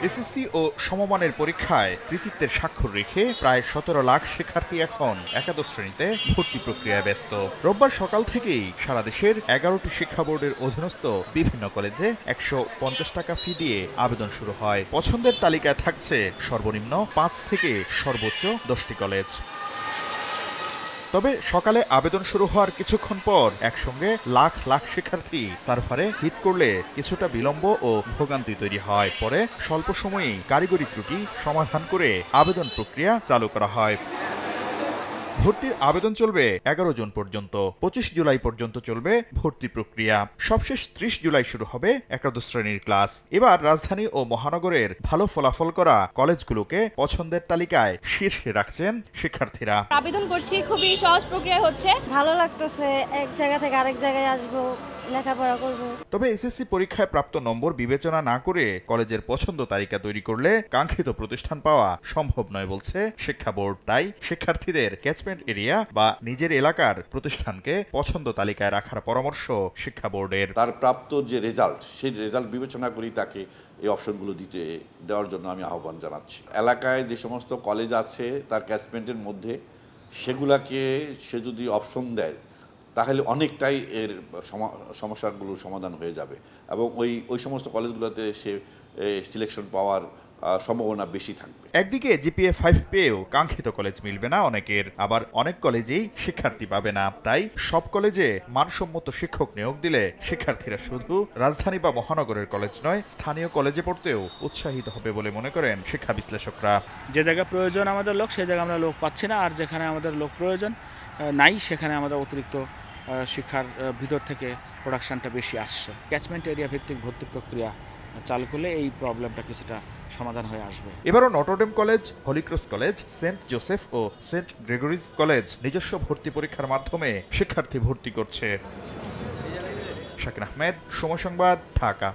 SSC ও সমমানের পরীক্ষায় কৃতিত্বের স্বাক্ষর রেখে প্রায় ১৭ লাখ শিক্ষার্থী এখন একাদশ শ্রেণীতে ভর্তি প্রক্রিয়ায় ব্যস্ত। রোববার সকাল থেকেই সারা দেশের ১১টি শিক্ষা বোর্ডের অধীনস্থ বিভিন্ন কলেজে ১৫০ টাকা ফি দিয়ে আবেদন শুরু হয়। পছন্দের তালিকায় থাকছে সর্বনিম্ন ৫ থেকে সর্বোচ্চ ১০টি কলেজ। তবে সকালে আবেদন শুরু হওয়ার কিছুক্ষণ পর একসঙ্গে লাখ লাখ শিক্ষার্থী সার্ভারে হিট করলে কিছুটা বিলম্ব ও ভোগান্তি তৈরি হয়। পরে স্বল্প সময়েই কারিগরি ত্রুটি সমাধান করে আবেদন প্রক্রিয়া চালু করা হয়। ভর্তির আবেদন চলবে ১১ জুন পর্যন্ত। ২৫ জুলাই পর্যন্ত চলবে ভর্তি প্রক্রিয়া। সবশেষ ৩০ জুলাই শুরু হবে একাদশ শ্রেণীর ক্লাস। এবার রাজধানী ও মহানগরের ভালো ফলাফল করা কলেজগুলোকে পছন্দের তালিকায় শীর্ষে রাখছেন শিক্ষার্থীরা। আবেদন করছি, খুবই সহজ প্রক্রিয়া হচ্ছে। ভালো লাগতেছে, এক জায়গা থেকে আরেক জায়গায় আসবো, লেখাপড়া করব। তবে এসএসসি পরীক্ষায় প্রাপ্ত নম্বর বিবেচনা না করে কলেজের পছন্দ তালিকা তৈরি করলে কাঙ্ক্ষিত প্রতিষ্ঠান পাওয়া সম্ভব নয় বলছে শিক্ষা বোর্ড। তাই শিক্ষার্থীদের ক্যাচমেন্ট এরিয়া বা নিজের এলাকার প্রতিষ্ঠানকে পছন্দ তালিকায় রাখার পরামর্শ শিক্ষা বোর্ডের। তার প্রাপ্ত যে রেজাল্ট, সেই রেজাল্ট বিবেচনা করি তাকে এই অপশনগুলো দেওয়ার জন্য আমি আহ্বান জানাচ্ছি। এলাকায় যে সমস্ত কলেজ আছে তার ক্যাচমেন্টের মধ্যে সেগুলাকে সে যদি অপশন দেয় তাহলে অনেকটাই এর সমস্যাগুলোর সমাধান হয়ে যাবে এবং ওই সমস্ত কলেজগুলোতে সে সিলেকশন পাওয়ার সম্ভাবনা বেশি থাকবে। একদিকে জিপিএ 5 পেয়েও কাঙ্ক্ষিত কলেজ মিলবে না অনেকের, আবার অনেক কলেজেই শিক্ষার্থী পাবে না। তাই সব কলেজে মানসম্মত শিক্ষক নিয়োগ দিলে শিক্ষার্থীরা শুধু রাজধানী বা মহানগরের কলেজ নয়, স্থানীয় কলেজে পড়তেও উৎসাহিত হবে বলে মনে করেন শিক্ষা বিশ্লেষকরা। যে জায়গায় প্রয়োজন আমাদের লোক, সেই জায়গায় আমরা লোক পাচ্ছি না, আর যেখানে আমাদের লোক প্রয়োজন নাই সেখানে আমাদের অতিরিক্ত শিক্ষার ভিতর থেকে প্রোডাকশনটা বেশি আসছে। ক্যাচমেন্ট এরিয়া ভিত্তিক ভর্তি প্রক্রিয়া চালু করলে এই প্রবলেমটা কিছুটা সমাধান হয়ে আসবে। এবারও Notre Dame college, Holy Cross college, Saint Joseph ও সেন্ট গ্রেগরিজ কলেজ নিজস্ব ভর্তি পরীক্ষার মাধ্যমে শিক্ষার্থী ভর্তি করছে। শাকির আহমেদ, সময় সংবাদ, ঢাকা।